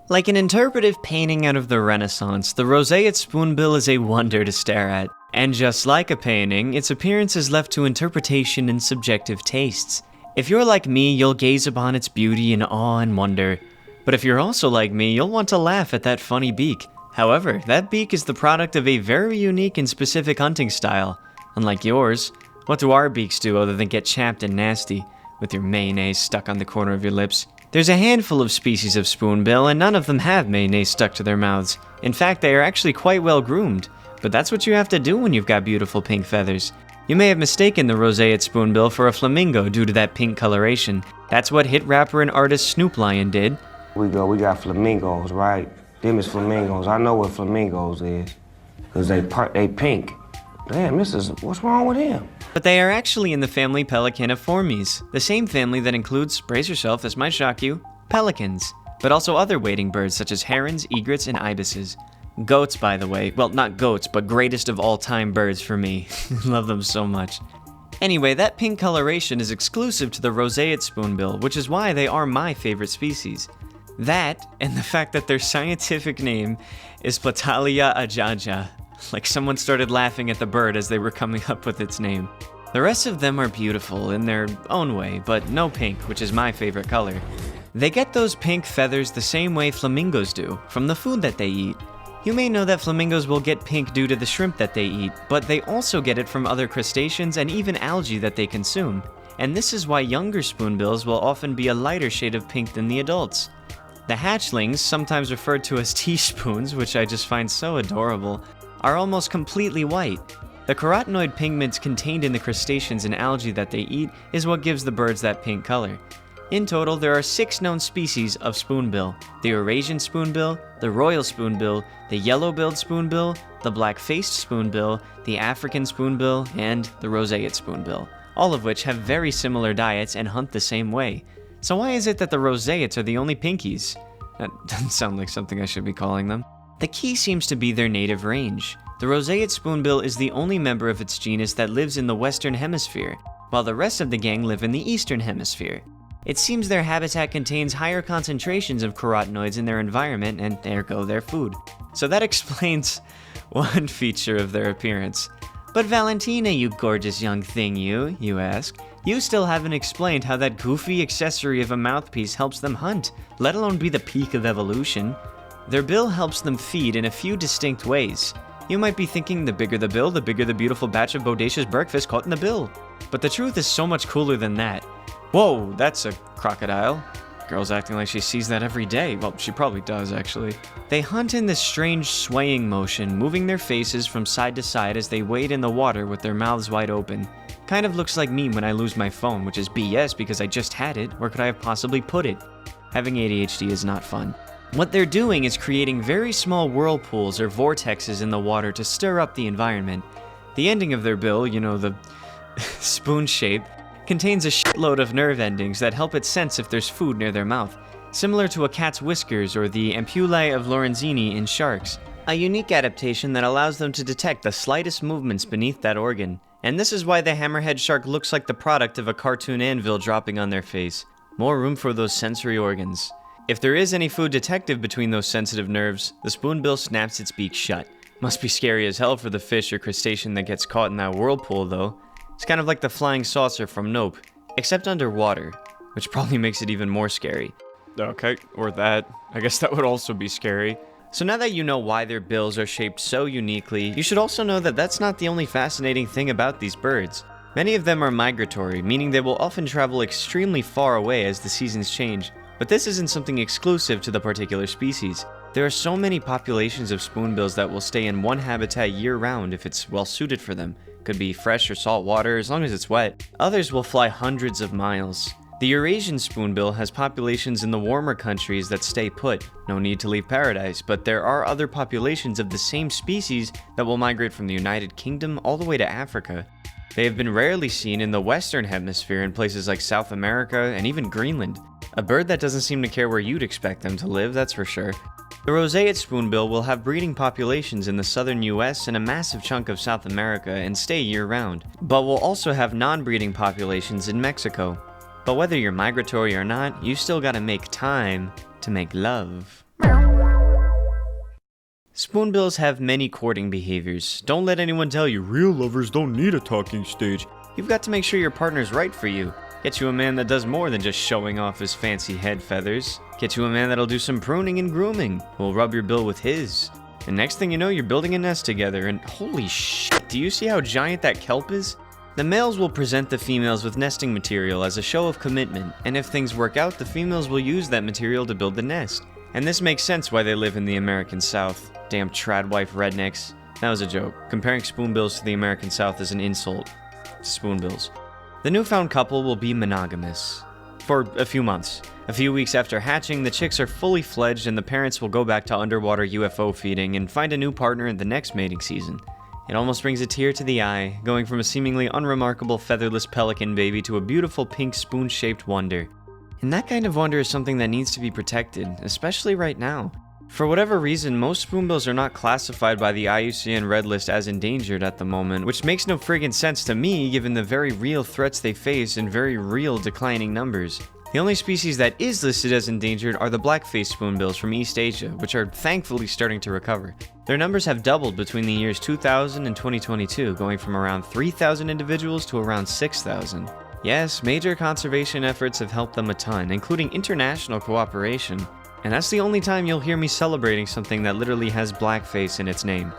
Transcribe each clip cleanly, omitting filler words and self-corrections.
Like an interpretive painting out of the Renaissance, the Roseate Spoonbill is a wonder to stare at. And just like a painting, its appearance is left to interpretation and subjective tastes. If you're like me, you'll gaze upon its beauty in awe and wonder. But if you're also like me, you'll want to laugh at that funny beak. However, that beak is the product of a very unique and specific hunting style. Unlike yours, what do our beaks do other than get chapped and nasty, with your mayonnaise stuck on the corner of your lips? There's a handful of species of spoonbill, and none of them have mayonnaise stuck to their mouths. In fact, they are actually quite well groomed. But that's what you have to do when you've got beautiful pink feathers. You may have mistaken the Roseate Spoonbill for a flamingo due to that pink coloration. That's what hit rapper and artist Snoop Lion did. We got flamingos, right? Them is flamingos. I know what flamingos is, because they pink. Damn, what's wrong with him? But they are actually in the family Pelecaniformes, the same family that includes, brace yourself, this might shock you, pelicans, but also other wading birds such as herons, egrets, and ibises. Goats, by the way. Well, not goats, but greatest of all time birds for me. Love them so much. Anyway, that pink coloration is exclusive to the Roseate Spoonbill, which is why they are my favorite species. That, and the fact that their scientific name is Platalea ajaja. Like someone started laughing at the bird as they were coming up with its name. The rest of them are beautiful in their own way, but no pink, which is my favorite color. They get those pink feathers the same way flamingos do, from the food that they eat. You may know that flamingos will get pink due to the shrimp that they eat, but they also get it from other crustaceans and even algae that they consume. And this is why younger spoonbills will often be a lighter shade of pink than the adults. The hatchlings, sometimes referred to as teaspoons, which I just find so adorable, are almost completely white. The carotenoid pigments contained in the crustaceans and algae that they eat is what gives the birds that pink color. In total, there are 6 known species of spoonbill: the Eurasian spoonbill, the royal spoonbill, the yellow-billed spoonbill, the black-faced spoonbill, the African spoonbill, and the roseate spoonbill, all of which have very similar diets and hunt the same way. So why is it that the roseates are the only pinkies? That doesn't sound like something I should be calling them. The key seems to be their native range. The roseate spoonbill is the only member of its genus that lives in the western hemisphere, while the rest of the gang live in the eastern hemisphere. It seems their habitat contains higher concentrations of carotenoids in their environment and ergo their food. So that explains one feature of their appearance. But Valentina, you gorgeous young thing you ask, you still haven't explained how that goofy accessory of a mouthpiece helps them hunt, let alone be the peak of evolution. Their bill helps them feed in a few distinct ways. You might be thinking the bigger the bill, the bigger the beautiful batch of bodacious breakfast caught in the bill. But the truth is so much cooler than that. Whoa, that's a crocodile. Girl's acting like she sees that every day. Well, she probably does, actually. They hunt in this strange swaying motion, moving their faces from side to side as they wade in the water with their mouths wide open. Kind of looks like me when I lose my phone, which is BS because I just had it. Where could I have possibly put it? Having ADHD is not fun. What they're doing is creating very small whirlpools or vortexes in the water to stir up the environment. The ending of their bill, you know, the spoon shape, contains a shitload of nerve endings that help it sense if there's food near their mouth, similar to a cat's whiskers or the ampullae of Lorenzini in sharks, a unique adaptation that allows them to detect the slightest movements beneath that organ. And this is why the hammerhead shark looks like the product of a cartoon anvil dropping on their face. More room for those sensory organs. If there is any food detective between those sensitive nerves, the spoonbill snaps its beak shut. Must be scary as hell for the fish or crustacean that gets caught in that whirlpool, though. It's kind of like the flying saucer from Nope, except underwater, which probably makes it even more scary. Okay, or that. I guess that would also be scary. So now that you know why their bills are shaped so uniquely, you should also know that that's not the only fascinating thing about these birds. Many of them are migratory, meaning they will often travel extremely far away as the seasons change. But this isn't something exclusive to the particular species. There are so many populations of spoonbills that will stay in one habitat year-round if it's well suited for them. Could be fresh or salt water, as long as it's wet. Others will fly hundreds of miles. The Eurasian spoonbill has populations in the warmer countries that stay put. No need to leave paradise, but there are other populations of the same species that will migrate from the United Kingdom all the way to Africa. They have been rarely seen in the Western Hemisphere in places like South America and even Greenland. A bird that doesn't seem to care where you'd expect them to live, that's for sure. The roseate spoonbill will have breeding populations in the southern US and a massive chunk of South America and stay year-round, but will also have non-breeding populations in Mexico. But whether you're migratory or not, you still gotta make time to make love. Spoonbills have many courting behaviors. Don't let anyone tell you real lovers don't need a talking stage. You've got to make sure your partner's right for you. Get you a man that does more than just showing off his fancy head feathers. Get you a man that'll do some pruning and grooming. Will rub your bill with his. And next thing you know, you're building a nest together, and holy shit, do you see how giant that kelp is? The males will present the females with nesting material as a show of commitment, and if things work out, the females will use that material to build the nest. And this makes sense why they live in the American South. Damn tradwife rednecks. That was a joke. Comparing spoonbills to the American South is an insult to spoonbills. The newfound couple will be monogamous. For a few months. A few weeks after hatching, the chicks are fully fledged and the parents will go back to underwater UFO feeding and find a new partner in the next mating season. It almost brings a tear to the eye, going from a seemingly unremarkable featherless pelican baby to a beautiful pink spoon-shaped wonder. And that kind of wonder is something that needs to be protected, especially right now. For whatever reason, most spoonbills are not classified by the IUCN Red List as endangered at the moment, which makes no friggin' sense to me given the very real threats they face in very real declining numbers. The only species that is listed as endangered are the black-faced spoonbills from East Asia, which are thankfully starting to recover. Their numbers have doubled between the years 2000 and 2022, going from around 3,000 individuals to around 6,000. Yes, major conservation efforts have helped them a ton, including international cooperation. And that's the only time you'll hear me celebrating something that literally has blackface in its name.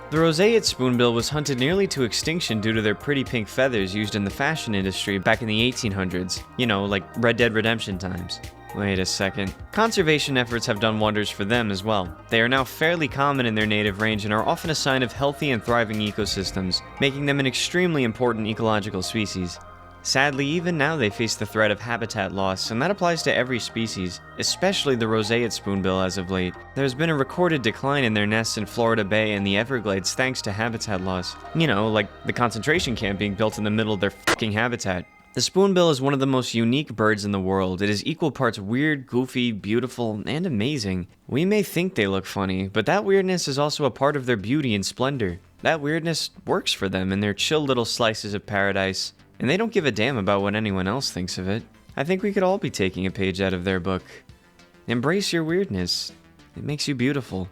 The Roseate spoonbill was hunted nearly to extinction due to their pretty pink feathers used in the fashion industry back in the 1800s. You know, like Red Dead Redemption times. Wait a second. Conservation efforts have done wonders for them as well. They are now fairly common in their native range and are often a sign of healthy and thriving ecosystems, making them an extremely important ecological species. Sadly, even now they face the threat of habitat loss, and that applies to every species, especially the Roseate spoonbill as of late. There's been a recorded decline in their nests in Florida Bay and the Everglades thanks to habitat loss. You know, like the concentration camp being built in the middle of their fucking habitat. The spoonbill is one of the most unique birds in the world. It is equal parts weird, goofy, beautiful, and amazing. We may think they look funny, but that weirdness is also a part of their beauty and splendor. That weirdness works for them in their chill little slices of paradise. And they don't give a damn about what anyone else thinks of it. I think we could all be taking a page out of their book. Embrace your weirdness. It makes you beautiful.